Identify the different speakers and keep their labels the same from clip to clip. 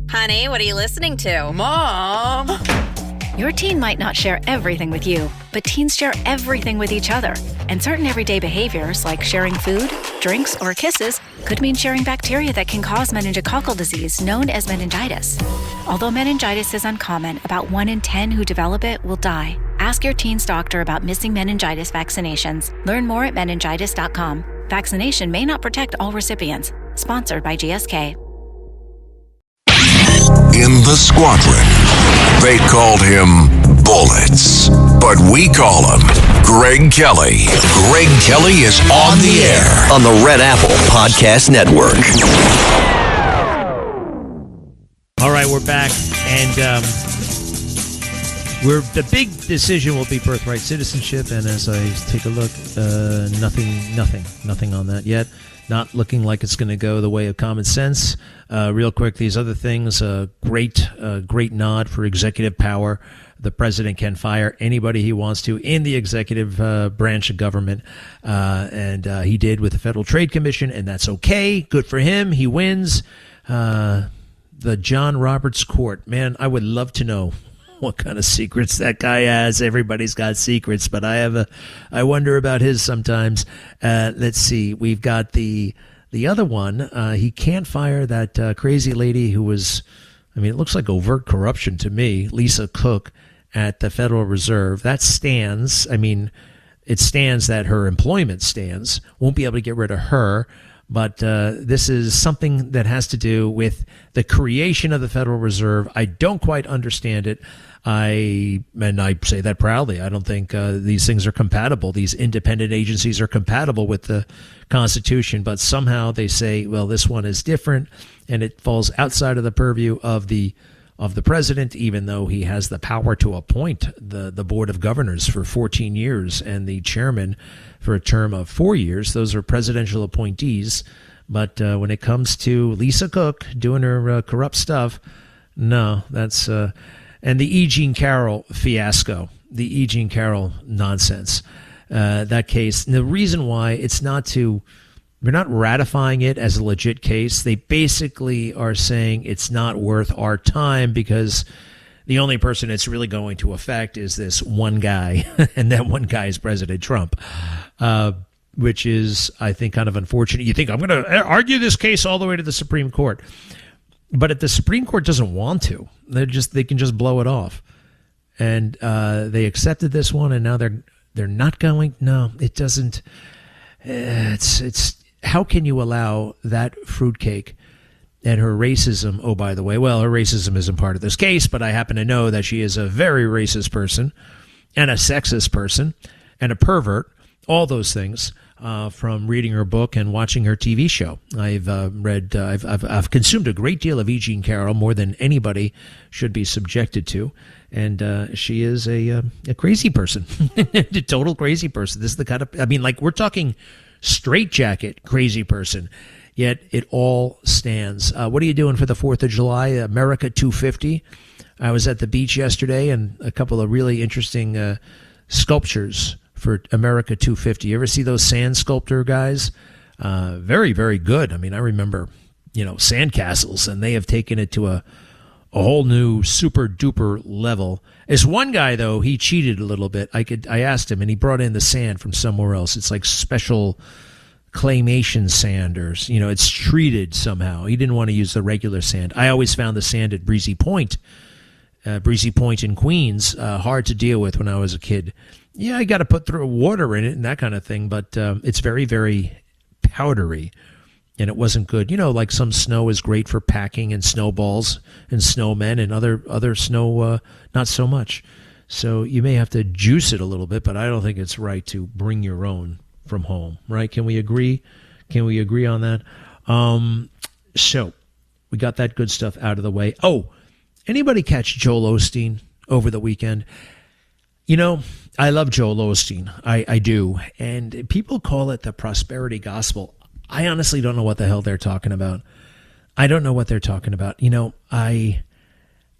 Speaker 1: Honey, what are you listening to?
Speaker 2: Mom!
Speaker 3: Your teen might not share everything with you, but teens share everything with each other. And certain everyday behaviors, like sharing food, drinks, or kisses, could mean sharing bacteria that can cause meningococcal disease, known as meningitis. Although meningitis is uncommon, about 1 in 10 who develop it will die. Ask your teen's doctor about missing meningitis vaccinations. Learn more at meningitis.com. Vaccination may not protect all recipients. Sponsored by GSK.
Speaker 4: In the squadron, they called him Bullets, but we call him Greg Kelly. Greg Kelly is on the air
Speaker 5: on the Red Apple Podcast Network.
Speaker 6: All right, we're back, and the big decision will be birthright citizenship. And as I take a look, nothing on that yet. Not looking like it's going to go the way of common sense. Real quick, these other things, great nod for executive power. The president can fire anybody he wants to in the executive branch of government. And he did with the Federal Trade Commission, and that's okay. Good for him. He wins. The John Roberts Court. Man, I would love to know what kind of secrets that guy has. Everybody's got secrets, but I wonder about his sometimes. Let's see. We've got the other one. He can't fire that crazy lady who was, it looks like overt corruption to me, Lisa Cook at the Federal Reserve. That stands. It stands that her employment stands. Won't be able to get rid of her. But this is something that has to do with the creation of the Federal Reserve. I don't quite understand it. I say that proudly. I don't think these things are compatible. These independent agencies are compatible with the Constitution, but somehow they say, well, this one is different, and it falls outside of the purview of the president, even though he has the power to appoint the Board of Governors for 14 years and the chairman for a term of 4 years. Those are presidential appointees. But when it comes to Lisa Cook doing her corrupt stuff, no, that's... and the E. Jean Carroll fiasco, the E. Jean Carroll nonsense, that case. And the reason why it's not we're not ratifying it as a legit case. They basically are saying it's not worth our time because the only person it's really going to affect is this one guy, and that one guy is President Trump, which is, I think, kind of unfortunate. You think, I'm going to argue this case all the way to the Supreme Court. But if the Supreme Court doesn't want to, they can just blow it off. And they accepted this one, and now they're not going. No, it doesn't. It's how can you allow that fruitcake and her racism? Oh, by the way, well, her racism isn't part of this case, but I happen to know that she is a very racist person and a sexist person and a pervert. All those things. From reading her book and watching her TV show. I've consumed a great deal of E. Jean Carroll, more than anybody should be subjected to. And she is a crazy person, a total crazy person. This is the kind of, we're talking straitjacket crazy person, yet it all stands. What are you doing for the 4th of July? America 250. I was at the beach yesterday, and a couple of really interesting sculptures for America 250. You ever see those sand sculptor guys? Very, very good. I remember, sandcastles, and they have taken it to a whole new super duper level. There's one guy, though, he cheated a little bit. I asked him, and he brought in the sand from somewhere else. It's like special claymation sand, or, it's treated somehow. He didn't want to use the regular sand. I always found the sand at Breezy Point in Queens, hard to deal with when I was a kid. Yeah, I got to put through water in it and that kind of thing, but it's very, very powdery, and it wasn't good. Like some snow is great for packing and snowballs and snowmen, and other snow, not so much. So you may have to juice it a little bit, but I don't think it's right to bring your own from home, right? Can we agree? Can we agree on that? So we got that good stuff out of the way. Oh, anybody catch Joel Osteen over the weekend? I love Joel Osteen. I do. And people call it the prosperity gospel. I honestly don't know what the hell they're talking about. I don't know what they're talking about. I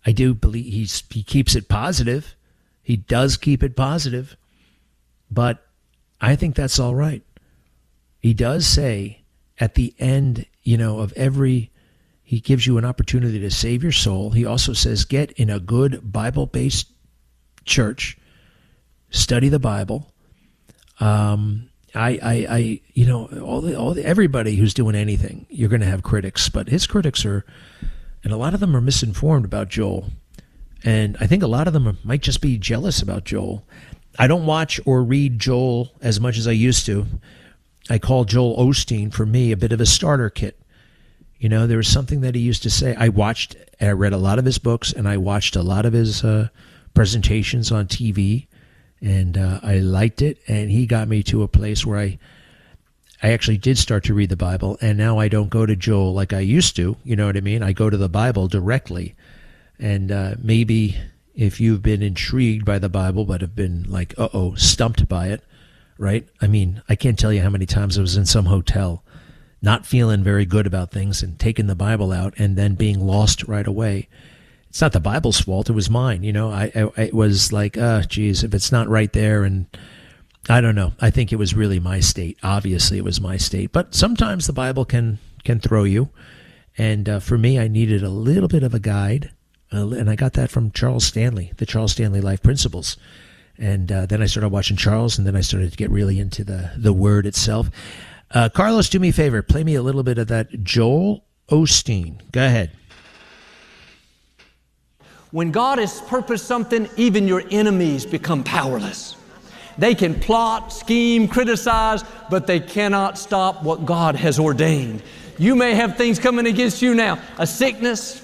Speaker 6: do believe he keeps it positive. He does keep it positive. But I think that's all right. He does say at the end, of every He gives you an opportunity to save your soul. He also says, get in a good Bible-based church, study the Bible. Everybody who's doing anything, you're going to have critics, but his critics and a lot of them are misinformed about Joel. And I think a lot of them might just be jealous about Joel. I don't watch or read Joel as much as I used to. I call Joel Osteen, for me, a bit of a starter kit. There was something that he used to say. I read a lot of his books, and I watched a lot of his presentations on TV, and I liked it, and he got me to a place where I actually did start to read the Bible, and now I don't go to Joel like I used to, you know what I mean? I go to the Bible directly, and maybe if you've been intrigued by the Bible but have been like, stumped by it, right? I mean, I can't tell you how many times I was in some hotel not feeling very good about things and taking the Bible out and then being lost right away. It's not the Bible's fault. It was mine. It was like, geez, if it's not right there. And I don't know. I think it was really my state. Obviously, it was my state. But sometimes the Bible can throw you. And for me, I needed a little bit of a guide. And I got that from Charles Stanley, the Charles Stanley Life Principles. And then I started watching Charles, and then I started to get really into the Word itself. Carlos, do me a favor. Play me a little bit of that Joel Osteen. Go ahead.
Speaker 2: When God has purposed something, even your enemies become powerless. They can plot, scheme, criticize, but they cannot stop what God has ordained. You may have things coming against you now, a sickness,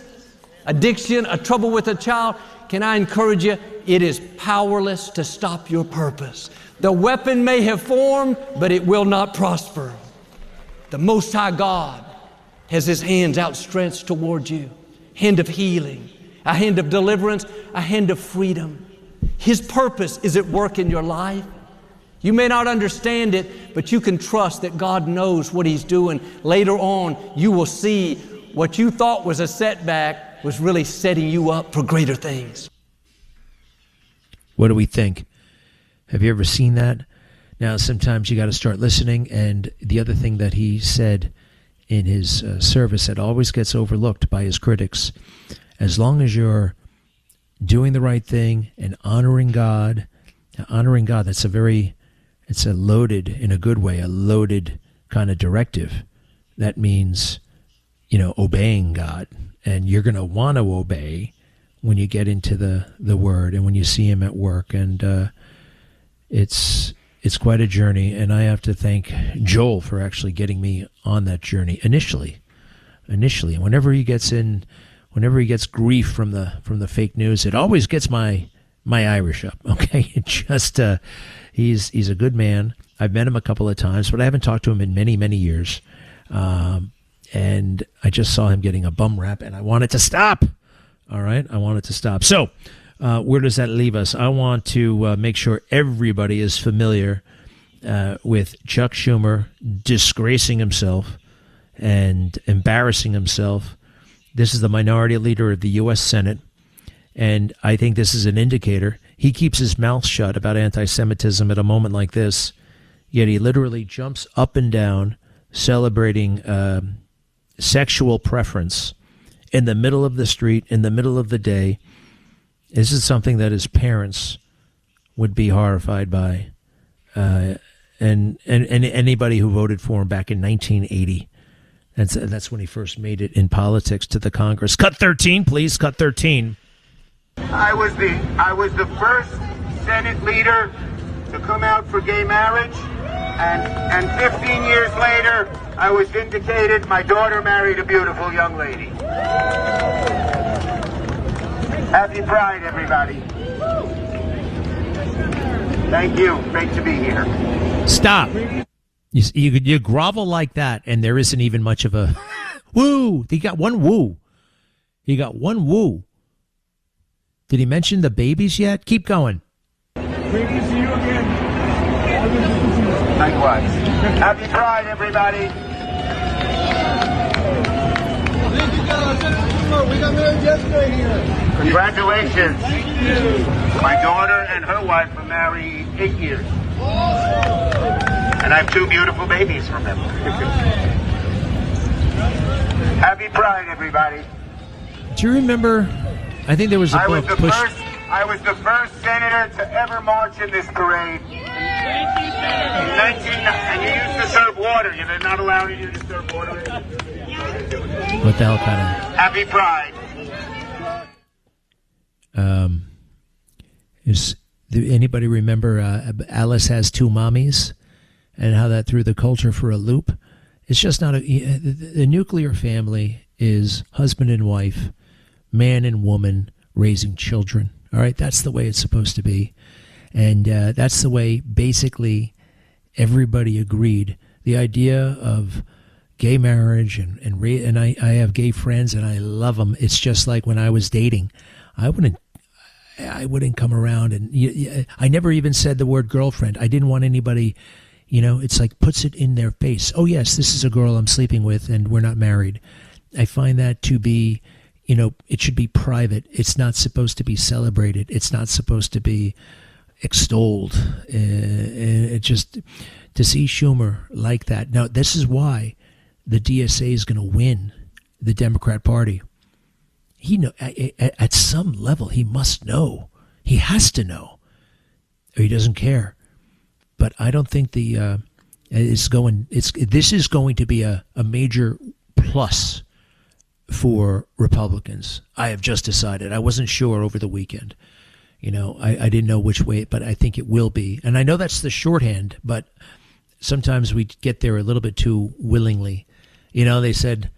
Speaker 2: addiction, a trouble with a child. Can I encourage you? It is powerless to stop your purpose. The weapon may have formed, but it will not prosper. The Most High God has His hands outstretched toward you. Hand of healing, a hand of deliverance, a hand of freedom. His purpose is at work in your life. You may not understand it, but you can trust that God knows what He's doing. Later on, you will see what you thought was a setback was really setting you up for greater things.
Speaker 6: What do we think? Have you ever seen that? Now, sometimes you got to start listening. And the other thing that he said in his service that always gets overlooked by his critics, as long as you're doing the right thing and honoring God, it's a loaded, in a good way, a loaded kind of directive. That means, obeying God. And you're going to want to obey when you get into the Word and when you see Him at work. And it's quite a journey, and I have to thank Joel for actually getting me on that journey initially. And whenever he gets grief from the fake news, it always gets my Irish up. Okay, it just he's a good man. I've met him a couple of times, but I haven't talked to him in many, many years. And I just saw him getting a bum rap, and I wanted to stop. All right, I wanted to stop. So, where does that leave us? I want to make sure everybody is familiar with Chuck Schumer disgracing himself and embarrassing himself. This is the minority leader of the U.S. Senate, and I think this is an indicator. He keeps his mouth shut about anti-Semitism at a moment like this, yet he literally jumps up and down celebrating sexual preference in the middle of the street, in the middle of the day. This is something that his parents would be horrified by, and anybody who voted for him back in 1980. That's when he first made it in politics to the Congress. Cut 13, please. Cut 13.
Speaker 7: I was the first Senate leader to come out for gay marriage, and 15 years later, I was vindicated. My daughter married a beautiful young lady. Happy Pride, everybody. Thank you. Great to be here.
Speaker 6: Stop. You grovel like that, and there isn't even much of a woo. He got one woo. Did he mention the babies yet? Keep going.
Speaker 7: Great to see you again. Likewise. Happy Pride, everybody. We got married yesterday here. Congratulations. Thank you. My daughter and her wife were married 8 years. And I have 2 beautiful babies from them. Happy Pride, everybody.
Speaker 6: Do you remember? I think there was a
Speaker 7: I
Speaker 6: book.
Speaker 7: was the first senator to ever march in this parade. And you used to serve water. You're not allowed you to serve water.
Speaker 6: What the hell kind of?
Speaker 7: Happy Pride.
Speaker 6: Anybody remember Alice Has Two Mommies and how that threw the culture for a loop? It's just not the nuclear family is husband and wife, man and woman raising children. All right, that's the way it's supposed to be. And that's the way basically everybody agreed. The idea of gay marriage and I have gay friends and I love them. It's just like when I was dating, I wouldn't come around and I never even said the word girlfriend. I didn't want anybody, it's like puts it in their face. Oh yes, this is a girl I'm sleeping with and we're not married. I find that to be, it should be private. It's not supposed to be celebrated. It's not supposed to be extolled. It just, to see Schumer like that. Now, this is why the DSA is going to win the Democrat Party. At some level, he must know. He has to know, or he doesn't care. But I don't think this is going to be a major plus for Republicans. I have just decided. I wasn't sure over the weekend. I didn't know which way, but I think it will be. And I know that's the shorthand, but sometimes we get there a little bit too willingly. They said,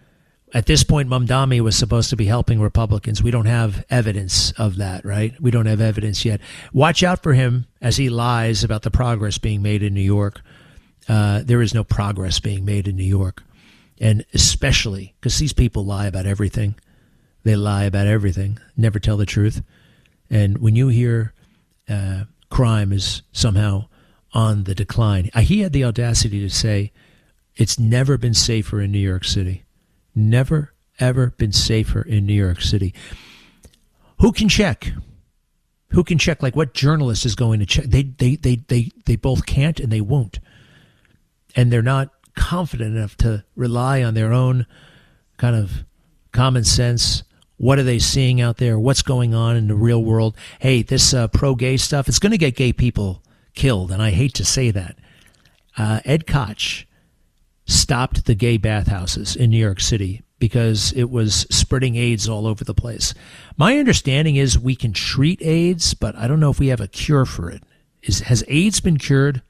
Speaker 6: at this point, Mamdani was supposed to be helping Republicans. We don't have evidence of that, right? We don't have evidence yet. Watch out for him as he lies about the progress being made in New York. There is no progress being made in New York. And especially because these people lie about everything. They lie about everything, never tell the truth. And when you hear crime is somehow on the decline, he had the audacity to say it's never been safer in New York City. Never, ever been safer in New York City. Who can check? Who can check? Like, what journalist is going to check? They both can't and they won't. And they're not confident enough to rely on their own kind of common sense. What are they seeing out there? What's going on in the real world? Hey, this pro-gay stuff, it's going to get gay people killed, and I hate to say that. Ed Koch stopped the gay bathhouses in New York City because it was spreading AIDS all over the place. My understanding is we can treat AIDS, but I don't know if we have a cure for it. Has AIDS been cured?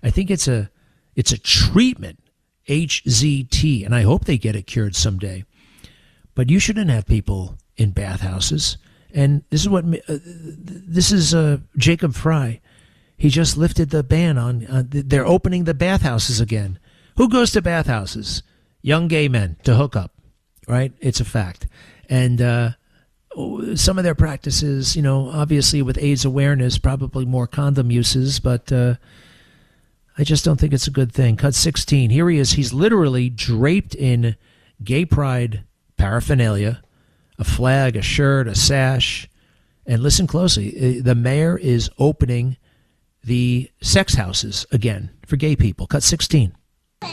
Speaker 6: I think it's a treatment, HZT, and I hope they get it cured someday. But you shouldn't have people in bathhouses. And this is Jacob Fry. He just lifted the ban on. They're opening the bathhouses again. Who goes to bathhouses? Young gay men to hook up, right? It's a fact. And some of their practices, obviously with AIDS awareness, probably more condom uses, but I just don't think it's a good thing. Cut 16. Here he is. He's literally draped in gay pride paraphernalia, a flag, a shirt, a sash. And listen closely. The mayor is opening the sex houses again for gay people. Cut 16.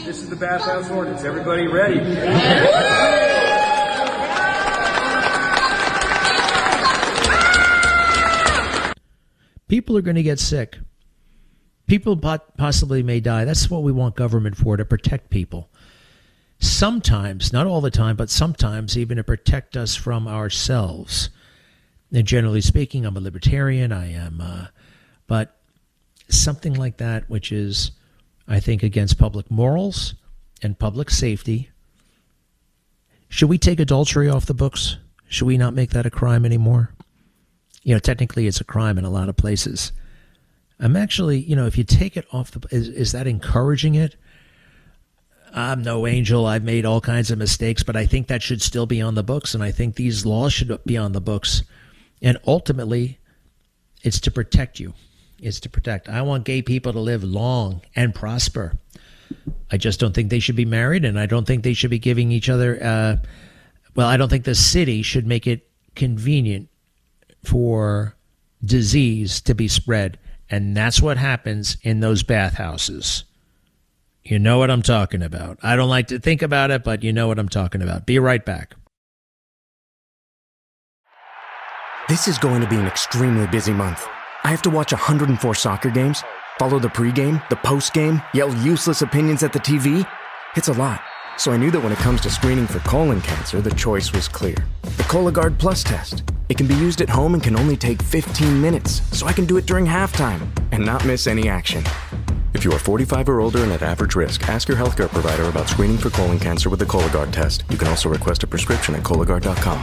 Speaker 8: This is the bathhouse ordinance. Everybody ready?
Speaker 6: People are going to get sick. People possibly may die. That's what we want government for, to protect people. Sometimes, not all the time, but sometimes even to protect us from ourselves. And generally speaking, I'm a libertarian. I am, but something like that, which is, I think, against public morals and public safety. Should we take adultery off the books? Should we not make that a crime anymore? Technically it's a crime in a lot of places. I'm actually, if you take it off is that encouraging it? I'm no angel. I've made all kinds of mistakes, but I think that should still be on the books, and I think these laws should be on the books. And ultimately, it's to protect you. It's to protect. I want gay people to live long and prosper. I just don't think they should be married, and I don't think they should be giving each other, I don't think the city should make it convenient for disease to be spread. And that's what happens in those bathhouses. You know what I'm talking about. I don't like to think about it, but you know what I'm talking about. Be right back.
Speaker 9: This is going to be an extremely busy month. I have to watch 104 soccer games, follow the pregame, the postgame, yell useless opinions at the TV. It's a lot. So I knew that when it comes to screening for colon cancer, the choice was clear. The Cologuard Plus test. It can be used at home and can only take 15 minutes, so I can do it during halftime and not miss any action. If you are 45 or older and at average risk, ask your healthcare provider about screening for colon cancer with the Cologuard test. You can also request a prescription at Cologuard.com.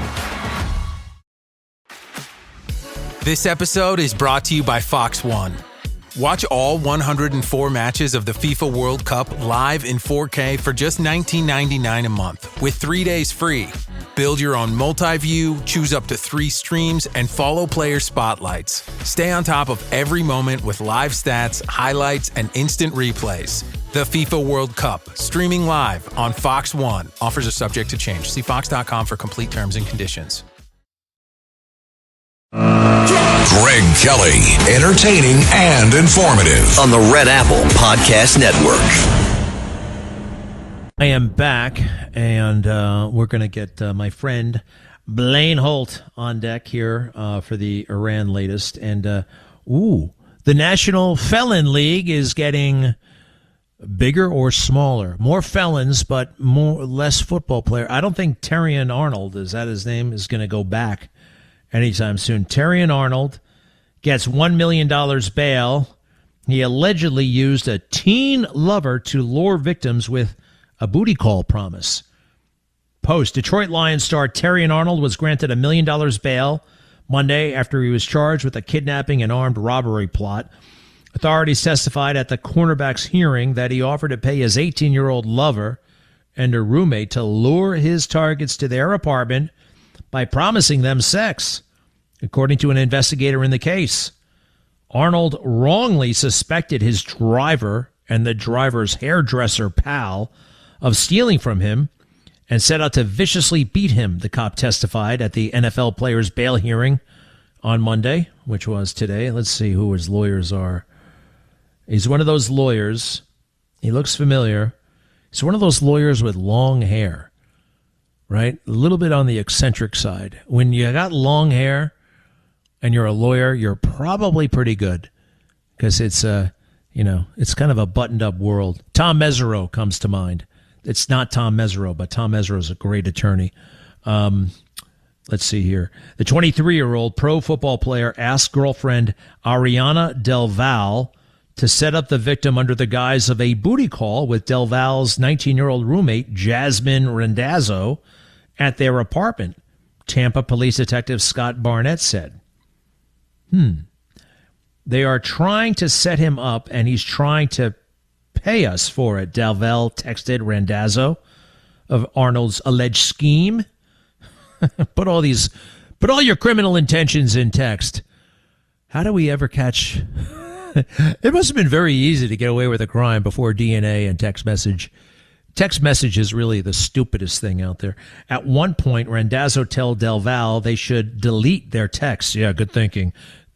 Speaker 10: This episode is brought to you by Fox One. Watch all 104 matches of the FIFA World Cup live in 4K for just $19.99 a month with 3 days free. Build your own multi-view, choose up to 3 streams, and follow player spotlights. Stay on top of every moment with live stats, highlights, and instant replays. The FIFA World Cup, streaming live on Fox One. Offers are subject to change. See fox.com for complete terms and conditions.
Speaker 4: Greg Kelly, entertaining and informative
Speaker 5: on the Red Apple Podcast Network.
Speaker 6: I am back, and we're going to get my friend Blaine Holt on deck here for the Iran latest. And, the National Felon League is getting bigger or smaller. More felons, but less football player. I don't think Terrion Arnold, is that his name, is going to go back anytime soon. Terrion Arnold gets $1 million bail. He allegedly used a teen lover to lure victims with a booty call promise. Post. Detroit Lions star Terrion Arnold was granted $1 million bail Monday after he was charged with a kidnapping and armed robbery plot. Authorities testified at the cornerback's hearing that he offered to pay his 18-year-old lover and her roommate to lure his targets to their apartment by promising them sex, according to an investigator in the case. Arnold wrongly suspected his driver and the driver's hairdresser pal of stealing from him and set out to viciously beat him, the cop testified at the NFL player's bail hearing on Monday, which was today. Let's see who his lawyers are. He's one of those lawyers. He looks familiar. He's one of those lawyers with long hair, right? A little bit on the eccentric side. When you got long hair and you're a lawyer, you're probably pretty good because it's it's kind of a buttoned up world. Tom Mesereau comes to mind. It's not Tom Mesereau, but Tom Mesereau is a great attorney. Let's see here. The 23-year-old pro football player asked girlfriend Ariana Del Val to set up the victim under the guise of a booty call with Del Val's 19-year-old roommate, Jasmine Randazzo, at their apartment, Tampa Police Detective Scott Barnett said. They are trying to set him up, and he's trying to pay us for it, Del Val texted Randazzo of Arnold's alleged scheme. Put all your criminal intentions in text. How do we ever catch... It must have been very easy to get away with a crime before DNA and text message. Text message is really the stupidest thing out there. At one point, Randazzo told Del Val they should delete their texts. Yeah, good thinking.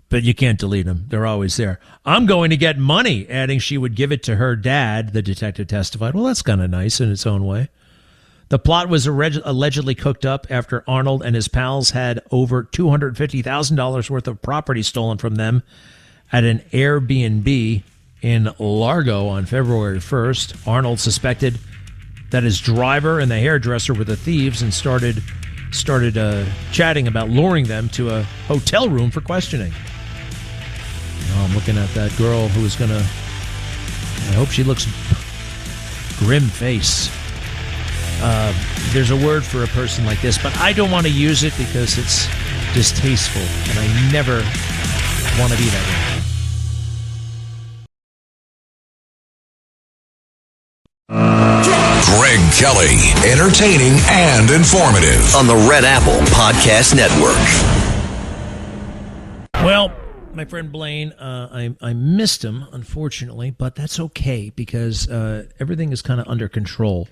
Speaker 6: But you can't delete them. They're always there. I'm going to get money, adding she would give it to her dad, the detective testified. Well, that's kind of nice in its own way. The plot was allegedly cooked up after Arnold and his pals had over $250,000 worth of property stolen from them at an Airbnb in Largo on February 1st. Arnold suspected that his driver and the hairdresser were the thieves and started chatting about luring them to a hotel room for questioning. Now I'm looking at that girl who's going to... I hope she looks grim face. There's a word for a person like this, but I don't want to use it because it's distasteful, and I never want to be that way.
Speaker 4: Greg Kelly, entertaining and informative
Speaker 5: on the Red Apple Podcast Network.
Speaker 6: Well, my friend Blaine, I missed him, unfortunately, but that's okay because everything is kind of under control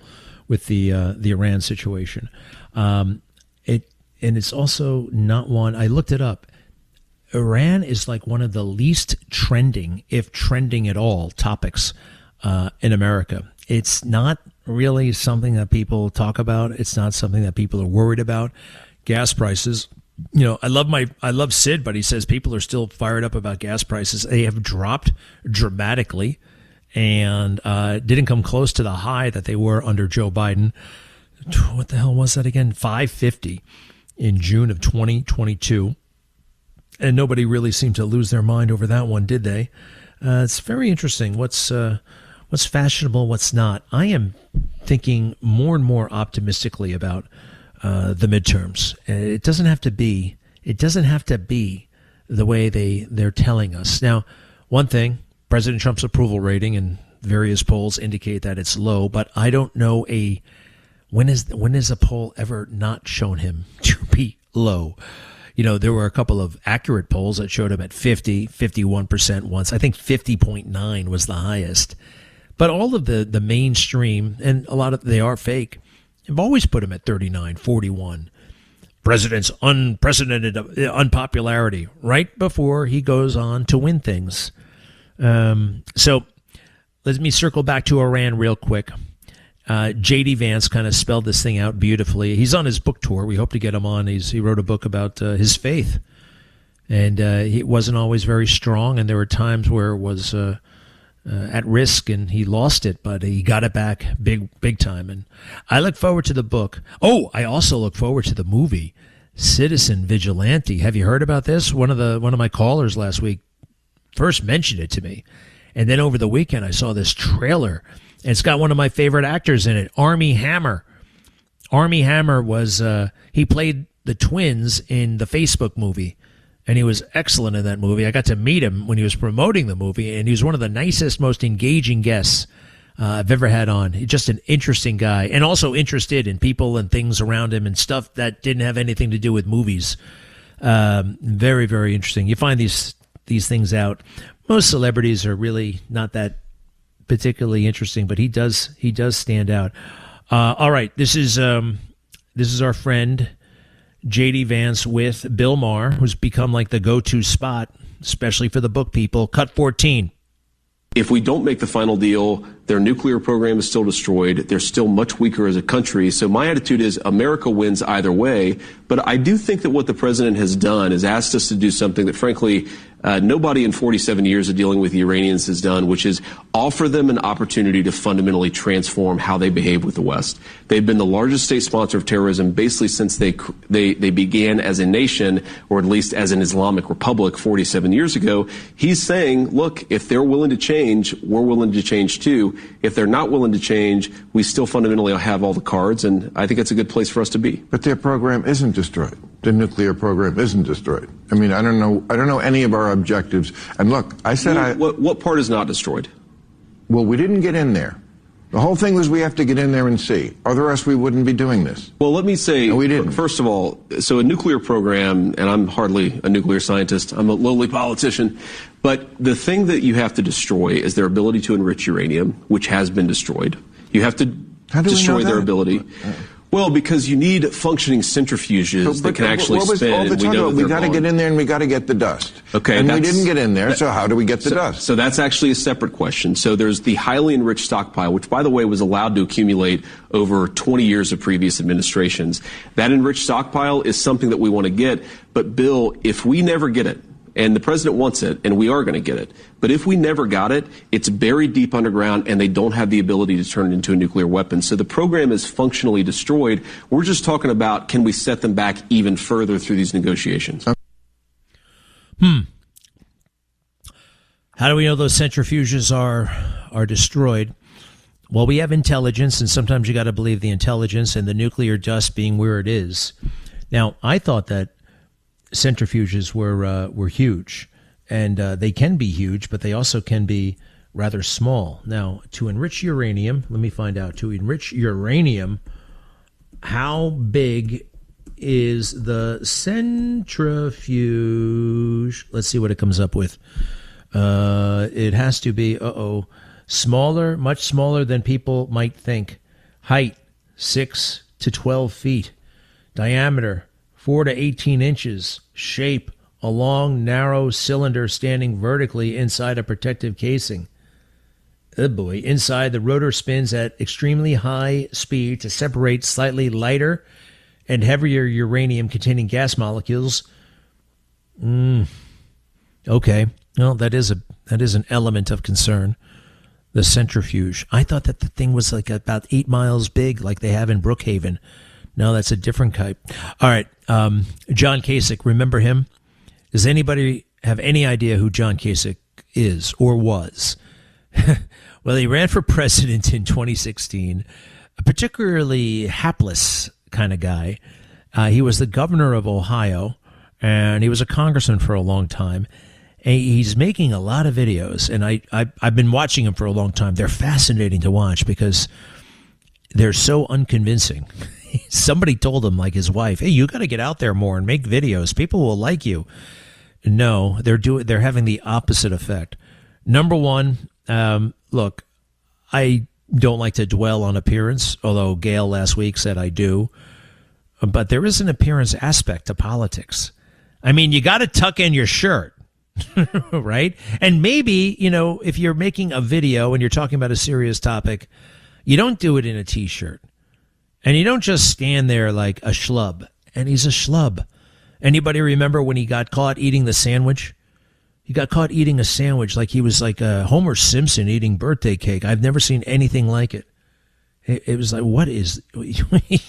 Speaker 6: with the Iran situation. And it's also not one, I looked it up. Iran is like one of the least trending, if trending at all, topics in America. It's not really something that people talk about. It's not something that people are worried about. Gas prices. I love Sid, but he says people are still fired up about gas prices. They have dropped dramatically and didn't come close to the high that they were under Joe Biden. What the hell was that again? $5.50 in June of 2022. And nobody really seemed to lose their mind over that one, did they? It's very interesting. What's fashionable, what's not. I am thinking more and more optimistically about the midterms. It doesn't have to be the way they're telling us. Now, one thing, President Trump's approval rating and various polls indicate that it's low, but I don't know when is a poll ever not shown him to be low? There were a couple of accurate polls that showed him at 51% once. I think 50.9 was the highest. But all of the mainstream, and a lot of they are fake, have always put him at 39, 41. President's unprecedented unpopularity right before he goes on to win things. So let me circle back to Iran real quick. J.D. Vance kind of spelled this thing out beautifully. He's on his book tour. We hope to get him on. He wrote a book about his faith. And he wasn't always very strong, and there were times where it was at risk, and he lost it, but he got it back big time. And I look forward to the book. Oh, I also look forward to the movie Citizen Vigilante. Have you heard about this? One of my callers last week first mentioned it to me, and then over the weekend I saw this trailer, and it's got one of my favorite actors in it, Armie Hammer. Armie Hammer was he played the twins in the Facebook movie. And he was excellent in that movie. I got to meet him when he was promoting the movie, and he was one of the nicest, most engaging guests I've ever had on. He's just an interesting guy, and also interested in people and things around him and stuff that didn't have anything to do with movies. Very, very interesting. You find these things out. Most celebrities are really not that particularly interesting, but he does stand out. All right, this is our friend J.D. Vance with Bill Maher, who's become like the go-to spot, especially for the book people. Cut 14.
Speaker 11: If we don't make the final deal, their nuclear program is still destroyed. They're still much weaker as a country. So my attitude is America wins either way. But I do think that what the president has done is asked us to do something that, frankly, nobody in 47 years of dealing with the Iranians has done, which is offer them an opportunity to fundamentally transform how they behave with the West. They've been the largest state sponsor of terrorism basically since they began as a nation, or at least as an Islamic republic 47 years ago. He's saying, look, if they're willing to change, we're willing to change too. If they're not willing to change, we still fundamentally have all the cards, and I think it's a good place for us to be.
Speaker 12: But their program isn't destroyed. The nuclear program isn't destroyed. I mean, I don't know any of our objectives. And look, I said
Speaker 11: what part is not destroyed?
Speaker 12: Well, we didn't get in there. The whole thing was we have to get in there and see. Otherwise, we wouldn't be doing this.
Speaker 11: Well, let me say,
Speaker 12: no, we didn't.
Speaker 11: First of all, so a nuclear program, and I'm hardly a nuclear scientist, I'm a lowly politician, but the thing that you have to destroy is their ability to enrich uranium, which has been destroyed. You have to destroy their ability. Well, because you need functioning centrifuges that can actually spin. And we know
Speaker 12: we got to get in there and we got to get the dust.
Speaker 11: Okay,
Speaker 12: and we didn't get in there. So how do we get the dust?
Speaker 11: So that's actually a separate question. So there's the highly enriched stockpile, which, by the way, was allowed to accumulate over 20 years of previous administrations. That enriched stockpile is something that we want to get. But Bill, if we never get it, and the president wants it, and we are going to get it. But if we never got it, it's buried deep underground, and they don't have the ability to turn it into a nuclear weapon. So the program is functionally destroyed. We're just talking about, can we set them back even further through these negotiations?
Speaker 6: How do we know those centrifuges are destroyed? Well, we have intelligence, and sometimes you got to believe the intelligence, and the nuclear dust being where it is. Now, I thought that centrifuges were huge, and they can be huge, but they also can be rather small. Now, to enrich uranium, let me find out. To enrich uranium, how big is the centrifuge? Let's see what it comes up with. It has to be, smaller, much smaller than people might think. Height, 6 to 12 feet. Diameter, 4 to 18 inches. Shape, a long, narrow cylinder standing vertically inside a protective casing. Oh boy. Inside, the rotor spins at extremely high speed to separate slightly lighter and heavier uranium-containing gas molecules. Okay. Well, that is an element of concern. The centrifuge. I thought that the thing was like about 8 miles big, like they have in Brookhaven. No, that's a different type. All right. John Kasich, remember him? Does anybody have any idea who John Kasich is or was? Well, he ran for president in 2016, a particularly hapless kind of guy. He was the governor of Ohio, and he was a congressman for a long time. And he's making a lot of videos, and I've been watching him for a long time. They're fascinating to watch because they're so unconvincing. Somebody told him, like his wife, hey, you got to get out there more and make videos. People will like you. No, they're having the opposite effect. Number one, look, I don't like to dwell on appearance, although Gail last week said I do. But there is an appearance aspect to politics. I mean, you got to tuck in your shirt, right? And maybe, if you're making a video and you're talking about a serious topic, you don't do it in a T-shirt. And you don't just stand there like a schlub. And he's a schlub. Anybody remember when he got caught eating the sandwich? He got caught eating a sandwich like he was like a Homer Simpson eating birthday cake. I've never seen anything like it. It was like, what is,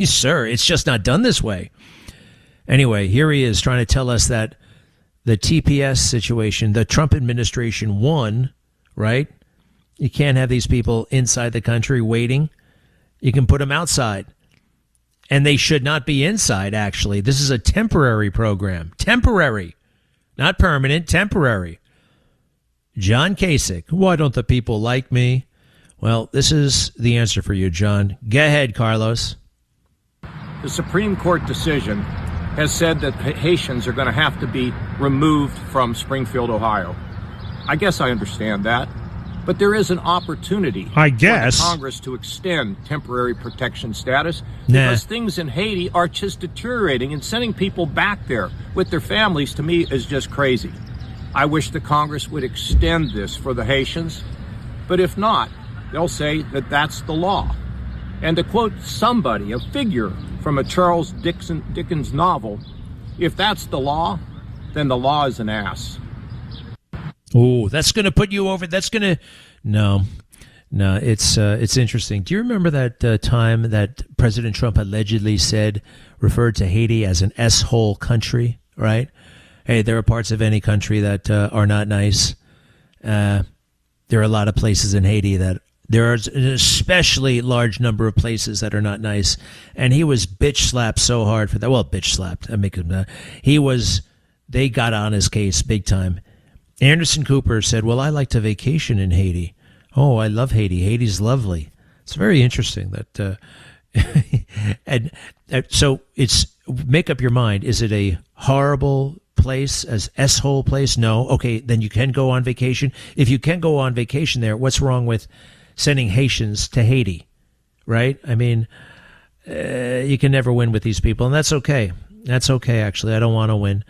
Speaker 6: sir, it's just not done this way. Anyway, here he is trying to tell us that the TPS situation, the Trump administration won, right? You can't have these people inside the country waiting. You can put them outside. And they should not be inside, actually. This is a temporary program. Temporary. Not permanent, temporary. John Kasich. Why don't the people like me? Well, this is the answer for you, John. Go ahead, Carlos.
Speaker 8: The Supreme Court decision has said that Haitians are going to have to be removed from Springfield, Ohio. I guess I understand that. But there is an opportunity for the Congress to extend temporary protection status because things in Haiti are just deteriorating, and sending people back there with their families, to me, is just crazy. I wish the Congress would extend this for the Haitians, but if not, they'll say that that's the law. And to quote somebody, a figure from a Charles Dickens novel, if that's the law, then the law is an ass.
Speaker 6: Oh, that's going to put you over. That's going to no. It's interesting. Do you remember that time that President Trump allegedly referred to Haiti as an S-hole country? Right? Hey, there are parts of any country that are not nice. There are a lot of places in Haiti that there are an especially large number of places that are not nice. And he was bitch slapped so hard for that. Well, bitch slapped. I make him. They got on his case big time. Anderson Cooper said, well, I like to vacation in Haiti. Oh, I love Haiti. Haiti's lovely. It's very interesting that, and so it's, make up your mind. Is it a horrible place, as S-hole place? No. Okay, then you can go on vacation. If you can go on vacation there, what's wrong with sending Haitians to Haiti, right? I mean, you can never win with these people, and that's okay. That's okay, actually. I don't want to win.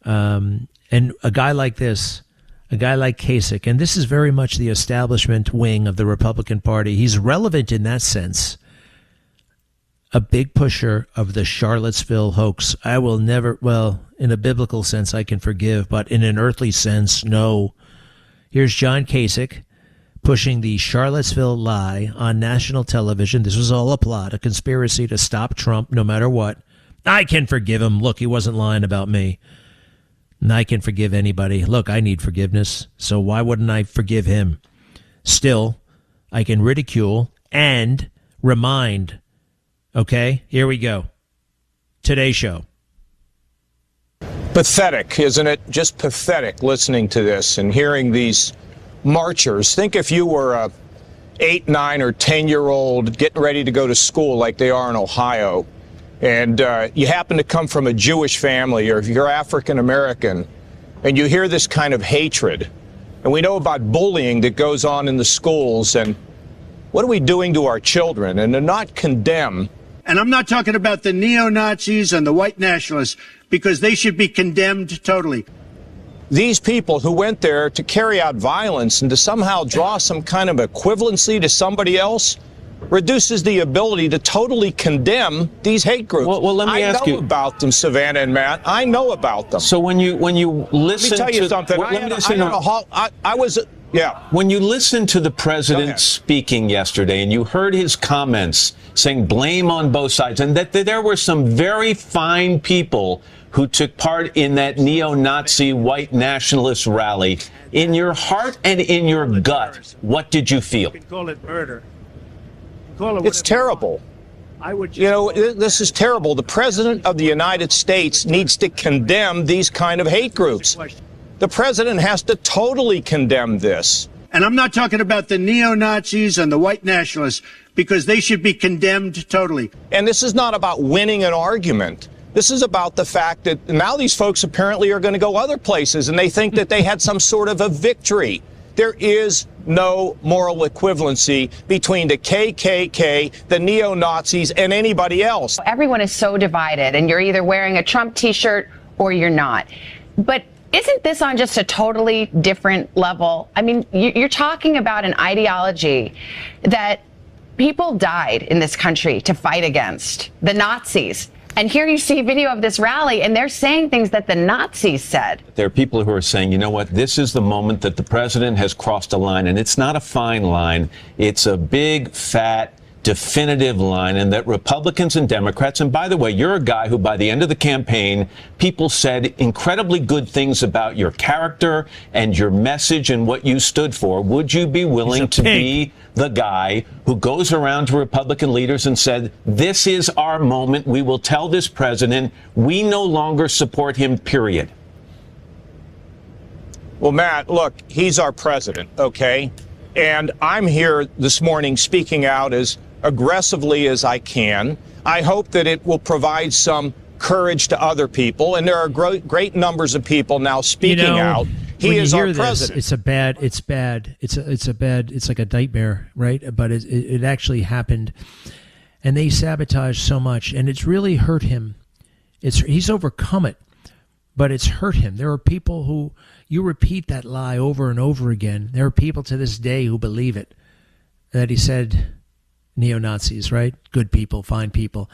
Speaker 6: And a guy like this, a guy like Kasich, and this is very much the establishment wing of the Republican Party. He's relevant in that sense. A big pusher of the Charlottesville hoax. I will never, well, in a biblical sense, I can forgive, but in an earthly sense, no. Here's John Kasich pushing the Charlottesville lie on national television. This was all a plot, a conspiracy to stop Trump no matter what. I can forgive him. Look, he wasn't lying about me. And I can forgive anybody. Look, I need forgiveness, so why wouldn't I forgive him? Still, I can ridicule and remind. Okay, here we go. Today's show.
Speaker 13: Pathetic, isn't it? Just pathetic listening to this and hearing these marchers. Think if you were a 8, 9, or 10-year-old getting ready to go to school like they are in Ohio, and you happen to come from a Jewish family, or if you're African American, and you hear this kind of hatred, and we know about bullying that goes on in the schools, and what are we doing to our children? And to not condemn.
Speaker 14: And I'm not talking about the neo-Nazis and the white nationalists, because they should be condemned totally.
Speaker 13: these people who went there to carry out violence and to somehow draw some kind of equivalency to somebody else reduces the ability to totally condemn these hate groups.
Speaker 14: Well, let me ask you.
Speaker 13: I know about them, Savannah and Matt. I know about them.
Speaker 14: So when you listen to...
Speaker 13: Let me tell you something.
Speaker 14: When you listened to the president speaking yesterday and you heard his comments saying blame on both sides and that there were some very fine people who took part in that neo-Nazi white nationalist rally, in your heart and in your gut, what did you feel?
Speaker 15: You could call it murder.
Speaker 13: It's terrible. This is terrible. The President of the United States needs to condemn these kind of hate groups. The President has to totally condemn this.
Speaker 15: And I'm not talking about the neo-Nazis and the white nationalists, because they should be condemned totally.
Speaker 13: And this is not about winning an argument. This is about the fact that now these folks apparently are going to go other places, and they think that they had some sort of a victory. There is no moral equivalency between the KKK, the neo-Nazis, and anybody else.
Speaker 16: Everyone is so divided, and you're either wearing a Trump T-shirt or you're not. But isn't this on just a totally different level? I mean, you're talking about an ideology that people died in this country to fight against, the Nazis. And here you see a video of this rally, and they're saying things that the Nazis said.
Speaker 14: There are people who are saying, you know what, this is the moment that the president has crossed a line, and it's not a fine line. It's a big, fat, definitive line, and that Republicans and Democrats, and by the way, you're a guy who by the end of the campaign, people said incredibly good things about your character and your message and what you stood for. Would you be willing to be the guy who goes around to Republican leaders and said, this is our moment. We will tell this president we no longer support him, period?
Speaker 13: Well, Matt, look, he's our president, okay? And I'm here this morning speaking out as aggressively as I can. I hope that it will provide some courage to other people. And there are great numbers of people now speaking out. He is our president.
Speaker 6: It's bad. It's like a nightmare, right? But it actually happened. And they sabotaged so much. And it's really hurt him. He's overcome it. But it's hurt him. There are people who, you repeat that lie over and over again. There are people to this day who believe it. That he said neo-Nazis, right? Good people, fine people.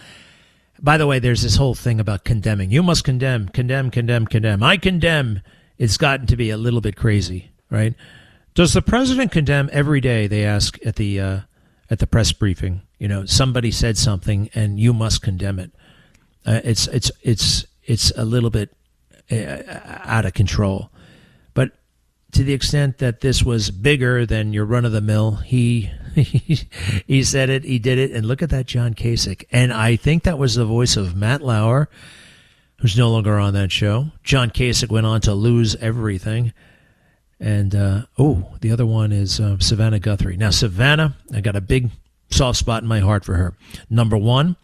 Speaker 6: By the way, there's this whole thing about condemning. You must condemn. I condemn. It's gotten to be a little bit crazy, right? Does the president condemn every day? They ask at the press briefing. You know, somebody said something, and you must condemn it. It's a little bit out of control. But to the extent that this was bigger than your run-of-the-mill, he said it, he did it, and look at that John Kasich. And I think that was the voice of Matt Lauer, who's no longer on that show. John Kasich went on to lose everything. And, the other one is Savannah Guthrie. Now, Savannah, I got a big soft spot in my heart for her. Number one,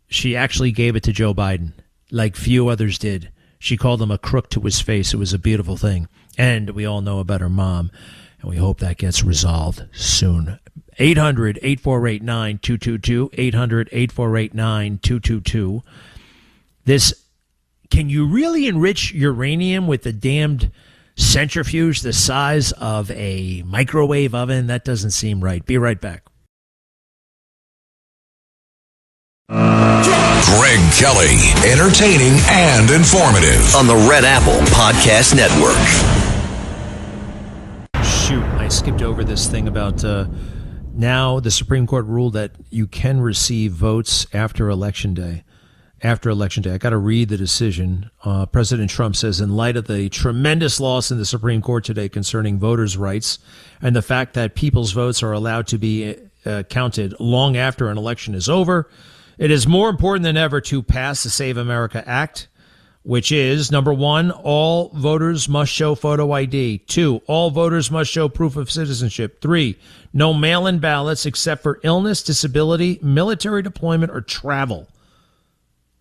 Speaker 6: she actually gave it to Joe Biden, like few others did. She called him a crook to his face. It was a beautiful thing. And we all know about her mom, and we hope that gets resolved soon. 800-848-9222, 800-848-9222. Can you really enrich uranium with the damned centrifuge the size of a microwave oven? That doesn't seem right. Be right back.
Speaker 4: Greg Kelly, entertaining and informative
Speaker 5: on the Red Apple Podcast Network.
Speaker 6: Shoot, I skipped over this thing about now the Supreme Court ruled that you can receive votes after Election Day. After Election Day. I got to read the decision. President Trump says, in light of the tremendous loss in the Supreme Court today concerning voters' rights and the fact that people's votes are allowed to be counted long after an election is over, it is more important than ever to pass the Save America Act, which is, number one, all voters must show photo ID. 2, all voters must show proof of citizenship. 3, no mail-in ballots except for illness, disability, military deployment, or travel.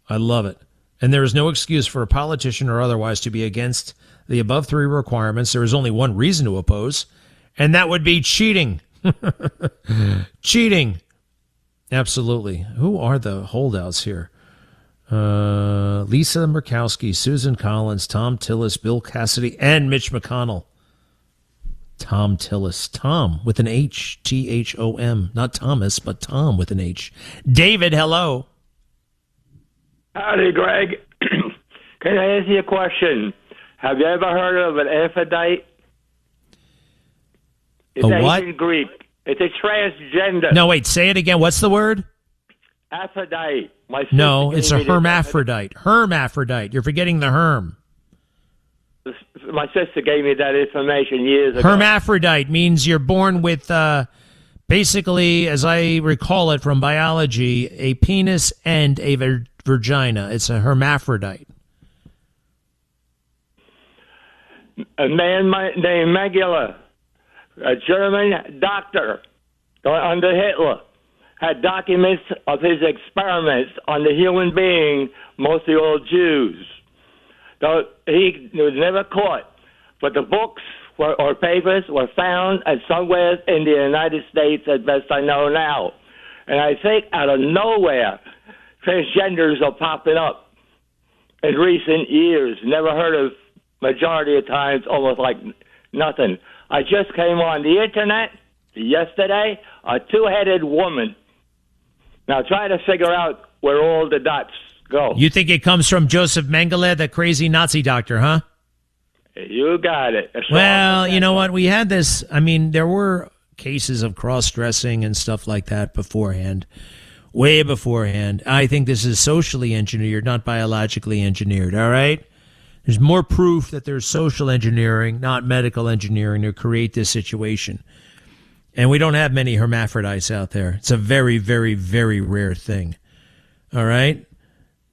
Speaker 6: I love it. And there is no excuse for a politician or otherwise to be against the above 3 requirements. There is only one reason to oppose, and that would be cheating. Cheating. Absolutely. Who are the holdouts here? Lisa Murkowski, Susan Collins, Tom Tillis, Bill Cassidy, and Mitch McConnell. Tom Tillis. Tom with an H. Thom. Not Thomas, but Tom with an H. David, hello.
Speaker 17: Howdy, Greg. Can I ask you a question? Have you ever heard of an Aphrodite? It's
Speaker 6: A what?
Speaker 17: ancient Greek. It's a transgender.
Speaker 6: No, wait, say it again. What's the word?
Speaker 17: Aphrodite.
Speaker 6: No, it's a hermaphrodite. Hermaphrodite. You're forgetting the herm.
Speaker 17: My sister gave me that information years ago.
Speaker 6: Hermaphrodite means you're born with, basically, as I recall it from biology, a penis and a vagina. It's a hermaphrodite.
Speaker 17: A man named Mengele, a German doctor under Hitler, had documents of his experiments on the human being, mostly all Jews. Though he was never caught, but the books or papers were found at somewhere in the United States, as best I know now. And I think out of nowhere, transgenders are popping up in recent years. Never heard of majority of times, almost like nothing. I just came on the internet yesterday, a two-headed woman. Now try to figure out where all the dots go.
Speaker 6: You think it comes from Joseph Mengele, the crazy Nazi doctor, huh?
Speaker 17: You got it.
Speaker 6: Well, you know what? We had this. I mean, there were cases of cross-dressing and stuff like that beforehand, way beforehand. I think this is socially engineered, not biologically engineered, all right? There's more proof that there's social engineering, not medical engineering, to create this situation. And we don't have many hermaphrodites out there. It's a very, very, very rare thing. All right?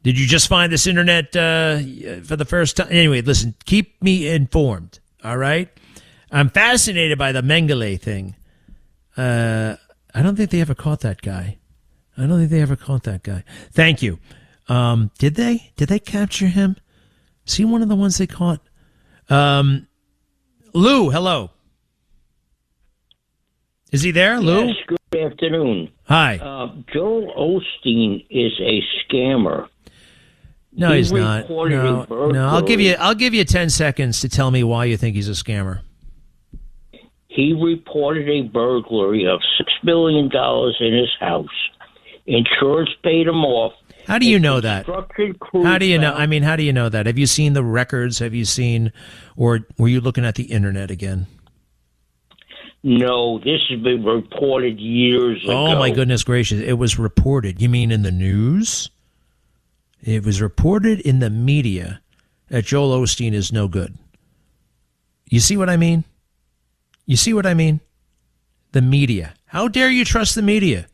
Speaker 6: Did you just find this internet for the first time? Anyway, listen, keep me informed. All right? I'm fascinated by the Mengele thing. I don't think they ever caught that guy. Thank you. Did they? Did they capture him? Is he one of the ones they caught? Lou, hello. Is he there, Lou?
Speaker 18: Yes, good afternoon.
Speaker 6: Hi.
Speaker 18: Joel Osteen is a scammer.
Speaker 6: No, he's not. No, I'll give you 10 seconds to tell me why you think he's a scammer.
Speaker 18: He reported a burglary of $6 billion in his house. Insurance paid him off.
Speaker 6: How do you know that? How do you know? I mean, how do you know that? Have you seen the records? Have you seen, or were you looking at the internet again?
Speaker 18: No, this has been reported years ago.
Speaker 6: Oh, my goodness gracious. It was reported. You mean in the news? It was reported in the media that Joel Osteen is no good. You see what I mean? The media. How dare you trust the media?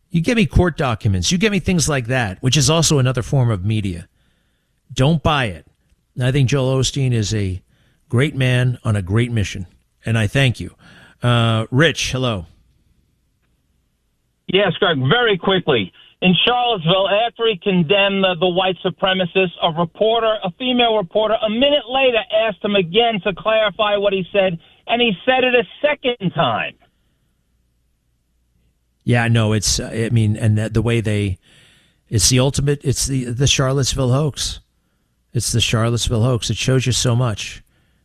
Speaker 6: You get me court documents. You get me things like that, which is also another form of media. Don't buy it. I think Joel Osteen is a great man on a great mission, and I thank you. Rich, hello.
Speaker 19: Yes, Greg, very quickly. In Charlottesville, after he condemned the white supremacists, a female reporter, a minute later asked him again to clarify what he said, and he said it a second time.
Speaker 6: Yeah, no, it's, I mean, and the way it's the ultimate, it's the Charlottesville hoax. It's the Charlottesville hoax. It shows you so much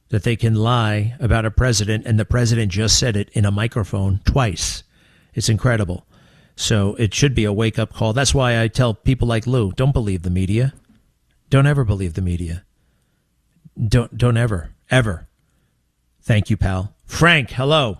Speaker 6: that they can lie about a president, and the president just said it in a microphone twice. It's incredible. So it should be a wake-up call. That's why I tell people like Lou, don't believe the media. Don't ever believe the media. Don't ever. Thank you, pal. Frank, hello.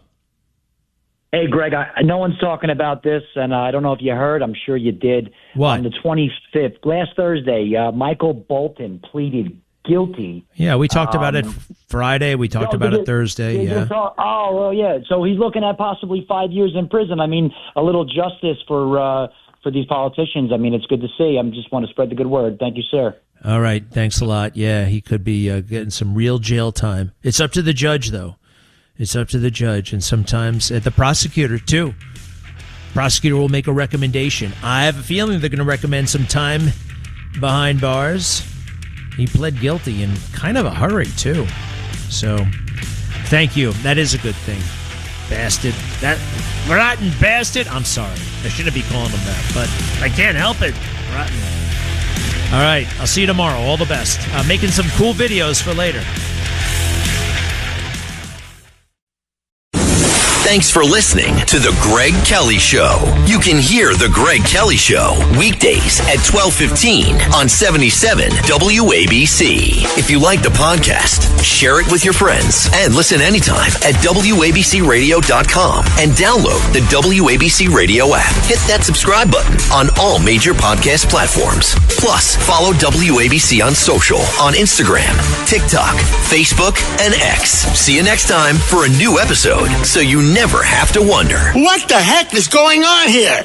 Speaker 20: Hey, Greg, no one's talking about this, and I don't know if you heard. I'm sure you did.
Speaker 6: What?
Speaker 20: On the 25th, last Thursday, Michael Bolton pleaded guilty.
Speaker 6: Yeah, we talked about it Friday. We talked about it Thursday. Yeah.
Speaker 20: Well, yeah. So he's looking at possibly 5 years in prison. I mean, a little justice for these politicians. I mean, it's good to see. I just want to spread the good word. Thank you, sir.
Speaker 6: All right. Thanks a lot. Yeah, he could be getting some real jail time. It's up to the judge, though. It's up to the judge, and sometimes the prosecutor, too. Prosecutor will make a recommendation. I have a feeling they're going to recommend some time behind bars. He pled guilty in kind of a hurry, too. So, thank you. That is a good thing. Bastard. That rotten bastard. I'm sorry. I shouldn't be calling him that, but I can't help it. Rotten. All right. I'll see you tomorrow. All the best. Making some cool videos for later.
Speaker 5: Thanks for listening to The Greg Kelly Show. You can hear The Greg Kelly Show weekdays at 12:15 on 77 WABC. If you like the podcast, share it with your friends and listen anytime at WABCRadio.com and download the WABC Radio app. Hit that subscribe button on all major podcast platforms. Plus, follow WABC on social on Instagram, TikTok, Facebook, and X. See you next time for a new episode so you never have to wonder.
Speaker 15: What the heck is going on here?